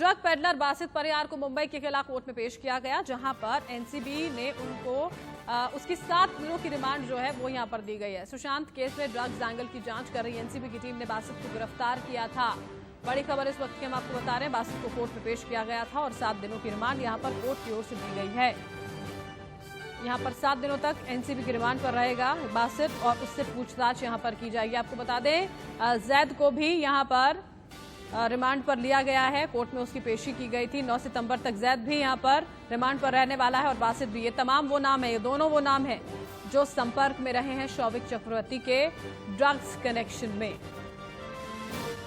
Drug peddler Basit Pariyar को मुंबई के किला court में पेश किया गया, जहां पर एनसीबी ने उनको उसकी 7 दिनों की रिमांड जो है वो यहां पर दी गई है। सुशांत केस में ड्रग्स एंगल की जांच कर रही एनसीबी की टीम ने बासित को गिरफ्तार किया था। बड़ी खबर इस वक्त की हम आपको बता रहे हैं, बासित को कोर्ट में पेश किया गया था और 7 दिनों की रिमांड यहां पर कोर्ट की ओर से दी गई है। यहां पर 7 दिनों तक एनसीबी की रिमांड पर रहेगा बासित और उससे पूछताछ यहां पर की जाएगी। आपको बता दें, जैद को भी यहां पर रिमांड पर लिया गया है, कोर्ट में उसकी पेशी की गई थी। 9 सितंबर तक जैद भी यहां पर रिमांड पर रहने वाला है और बासित भी। ये तमाम वो नाम है, ये दोनों वो नाम है जो संपर्क में रहे हैं शौविक चक्रवर्ती के ड्रग्स कनेक्शन में।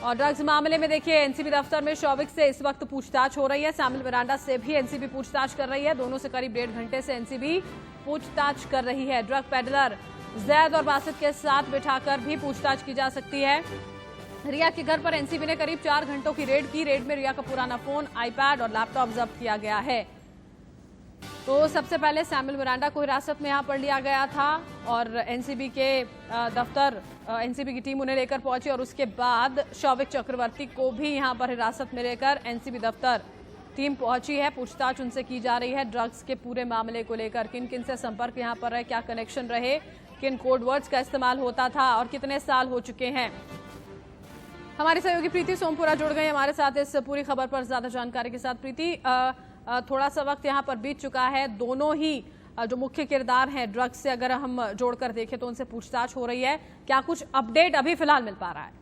और ड्रग्स मामले में देखिए, एनसीबी दफ्तर में शौविक से इस वक्त पूछताछ हो रही है। सैमुअल मिरांडा से भी एनसीबी पूछताछ कर रही है। दोनों से करीब 1.5 घंटे से एनसीबी पूछताछ कर रही है। ड्रग पेडलर जैद और बासित के साथ बिठाकर भी पूछताछ की जा सकती है। रिया के घर पर एनसीबी ने करीब 4 घंटों की रेड की। रेड में रिया का पुराना फोन, आईपैड और लैपटॉप जब्त किया गया है। तो सबसे पहले सैमुअल मिरांडा को हिरासत में यहां पर लिया गया था और एनसीबी के दफ्तर एनसीबी की टीम उन्हें लेकर पहुंची और उसके बाद शौविक चक्रवर्ती को भी यहां पर हिरासत में लेकर एनसीबी दफ्तर टीम पहुंची है। पूछताछ उनसे की जा रही है ड्रग्स के पूरे मामले को लेकर। किन किन से संपर्क यहां पर रहे, क्या कनेक्शन रहे, किन कोड वर्ड्स का इस्तेमाल होता था और कितने साल हो चुके हैं। हमारी सहयोगी प्रीति सोमपुरा जुड़ गई हमारे साथ इस पूरी खबर पर ज्यादा जानकारी के साथ। प्रीति, थोड़ा सा वक्त यहाँ पर बीत चुका है, दोनों ही जो मुख्य किरदार हैं ड्रग्स से अगर हम जोड़कर देखें तो उनसे पूछताछ हो रही है। क्या कुछ अपडेट अभी फिलहाल मिल पा रहा है?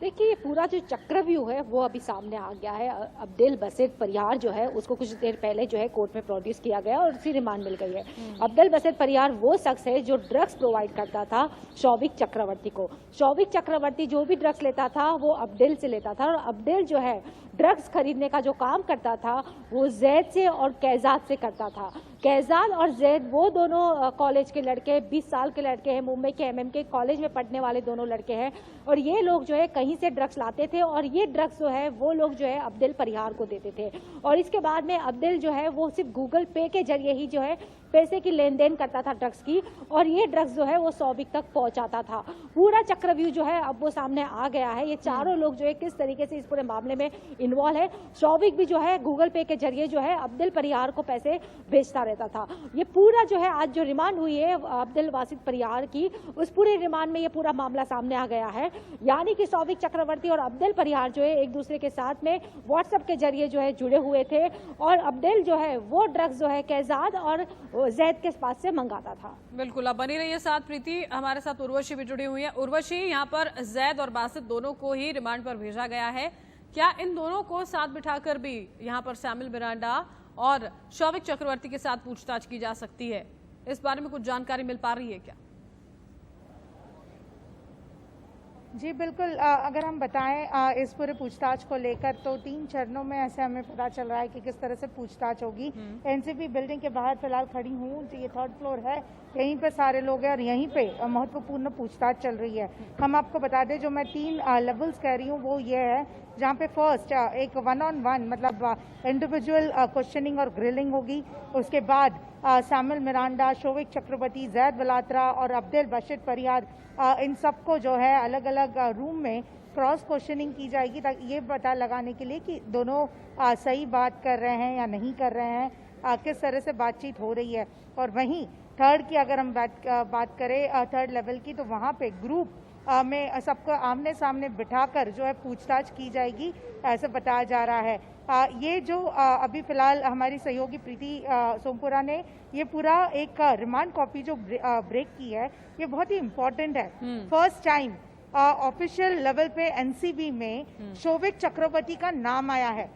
देखिए, ये पूरा जो चक्रव्यूह है वो अभी सामने आ गया है। अब्दुल बसीत परियार जो है उसको कुछ देर पहले जो है कोर्ट में प्रोड्यूस किया गया और उसी रिमांड मिल गई है। अब्दुल बसीत परियार वो शख्स है जो ड्रग्स प्रोवाइड करता था शौविक चक्रवर्ती को। शौविक चक्रवर्ती जो भी ड्रग्स लेता था वो अब्दुल से लेता था और अब्दुल जो है ड्रग्स खरीदने का जो काम करता था वो जैद से और कैजाद से करता था। कैजाद और जैद वो दोनों कॉलेज के लड़के, 20 साल के लड़के हैं, मुंबई के एमएमके कॉलेज में पढ़ने वाले दोनों लड़के हैं और ये लोग जो है कहीं से ड्रग्स लाते थे और ये ड्रग्स जो है वो लोग जो है अब्दुल परियार को देते थे और इसके बाद में अब्दुल जो है वो सिर्फ गूगल पे के जरिए ही जो है पैसे की लेन देन करता था ड्रग्स की और ये ड्रग्स जो है वो शौविक तक पहुंचाता था। पूरा चक्रव्यूह जो है अब वो सामने आ गया है। ये चारों लोग जो है किस तरीके से इस पूरे मामले में इन्वॉल्व है। शौविक भी जो है गूगल पे के जरिए जो है अब्दुल परियार को पैसे भेजता रहता था। ये पूरा जो है आज जो रिमांड हुई है अब्दुल बासित परियार की, उस पूरे रिमांड में ये पूरा मामला सामने आ गया है। यानी कि शौविक चक्रवर्ती और अब्दुल परियार जो है एक दूसरे के साथ में व्हाट्सएप के जरिए जो है जुड़े हुए थे और अब्दुल जो है वो ड्रग्स जो है कैजाद और जैद के पास से मंगाता था। बिल्कुल, अब बनी रही है साथ प्रीति, हमारे साथ उर्वशी भी जुड़ी हुई है। उर्वशी, यहाँ पर जैद और बासित दोनों को ही रिमांड पर भेजा गया है। क्या इन दोनों को साथ बिठाकर भी यहाँ पर सैमुअल मिरांडा और शौविक चक्रवर्ती के साथ पूछताछ की जा सकती है? इस बारे में कुछ जानकारी मिल पा रही है क्या? जी बिल्कुल, अगर हम बताएं इस पूरे पूछताछ को लेकर तो 3 चरणों में ऐसे हमें पता चल रहा है कि किस तरह से पूछताछ होगी। एनसीबी बिल्डिंग के बाहर फिलहाल खड़ी हूँ, ये 3rd फ्लोर है, यहीं पे सारे लोग हैं और यहीं पे महत्वपूर्ण पूछताछ चल रही है। हम आपको बता दें, जो मैं 3 लेवल्स कह रही हूँ वो ये है, जहाँ पे फर्स्ट एक 1-on-1 मतलब इंडिविजुअल क्वेश्चनिंग और ग्रिलिंग होगी। उसके बाद सैमुअल मिरांडा, शौविक चक्रवर्ती, जैद वलात्रा और अब्दुल बसीत परियार, इन सबको जो है अलग अलग रूम में क्रॉस क्वेश्चनिंग की जाएगी ताकि ये पता लगाने के लिए कि दोनों सही बात कर रहे हैं या नहीं कर रहे हैं, किस तरह से बातचीत हो रही है। और वहीं 3rd की अगर हम बात करें 3rd लेवल की, तो वहाँ पे ग्रुप में सबको आमने सामने बिठाकर जो है पूछताछ की जाएगी, ऐसा बताया जा रहा है। ये जो अभी फिलहाल हमारी सहयोगी प्रीति सोमपुरा ने ये पूरा एक रिमांड कॉपी जो ब्रेक की है, ये बहुत ही इम्पोर्टेंट है। फर्स्ट टाइम ऑफिशियल लेवल पे एनसीबी में शौविक चक्रवर्ती का नाम आया है।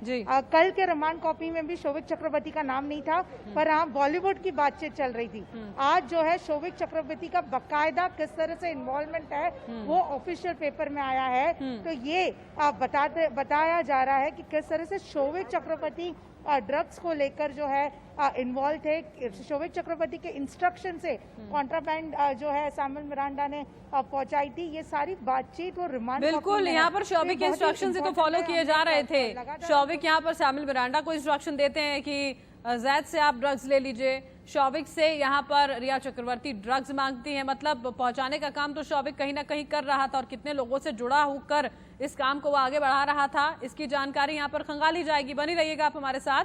कल के रिमांड कॉपी में भी शौविक चक्रवर्ती का नाम नहीं था, पर हाँ बॉलीवुड की बातचीत चल रही थी। आज जो है शौविक चक्रवर्ती का बकायदा किस तरह से इन्वॉल्वमेंट है वो ऑफिशियल पेपर में आया है। तो ये बताया जा रहा है कि किस तरह से शौविक चक्रवर्ती ड्रग्स को लेकर जो है इन्वॉल्व थे। शौविक चक्रवर्ती के इंस्ट्रक्शन से कॉन्ट्राबैंड जो है सैमुअल मिरांडा ने पहुंचाई थी। ये सारी बातचीत और रिमांड बिल्कुल यहाँ पर शौविक के इंस्ट्रक्शन से तो फॉलो किए जा रहे थे। शौविक यहाँ पर सैमुअल मिरांडा को इंस्ट्रक्शन देते हैं कि जैद से आप ड्रग्स ले लीजिए, शौविक से यहाँ पर रिया चक्रवर्ती ड्रग्स मांगती है। मतलब पहुंचाने का काम तो शौविक कहीं ना कहीं कर रहा था और कितने लोगों से जुड़ा होकर इस काम को वो आगे बढ़ा रहा था, इसकी जानकारी यहाँ पर खंगाली जाएगी। बनी रहिएगा आप हमारे साथ।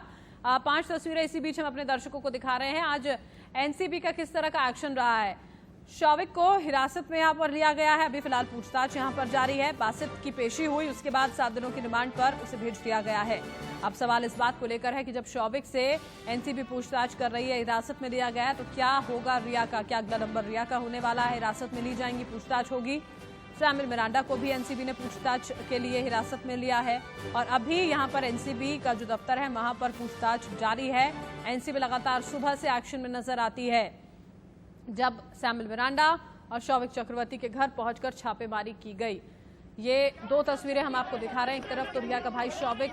5 तस्वीरें इसी बीच हम अपने दर्शकों को दिखा रहे हैं। आज एनसीबी का किस तरह का एक्शन रहा है। शौविक को हिरासत में यहाँ पर लिया गया है, अभी फिलहाल पूछताछ यहाँ पर जारी है। बासित की पेशी हुई, उसके बाद 7 दिनों की रिमांड पर उसे भेज दिया गया है। अब सवाल इस बात को लेकर है कि जब शौविक से एनसीबी पूछताछ कर रही है, हिरासत में लिया गया है, तो क्या होगा रिया का, क्या अगला नंबर रिया का होने वाला है। हिरासत में ली जाएंगी, पूछताछ होगी। सैमुअल मिरांडा को भी एनसीबी ने पूछताछ के लिए हिरासत में लिया है और अभी यहाँ पर एनसीबी का जो दफ्तर है वहां पर पूछताछ जारी है। एनसीबी लगातार सुबह से एक्शन में नजर आती है। जब सैमुअल मिरांडा और शौविक चक्रवर्ती के घर पहुंचकर छापेमारी की गई। ये 2 तस्वीरें हम आपको दिखा रहे हैं। एक तरफ तो रिया का भाई शौविक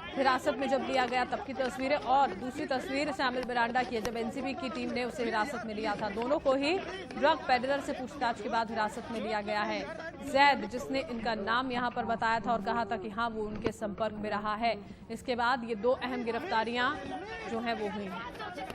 हिरासत में जब लिया गया तब की तस्वीरें, और दूसरी तस्वीर सैमुअल मिरांडा की है जब एनसीबी की टीम ने उसे हिरासत में लिया था। दोनों को ही ड्रग पेडलर से पूछताछ के बाद हिरासत में लिया गया है। जैद, जिसने इनका नाम यहाँ पर बताया था और कहा था कि हाँ वो उनके संपर्क में रहा है, इसके बाद ये 2 अहम गिरफ्तारियां जो है वो हुई हैं।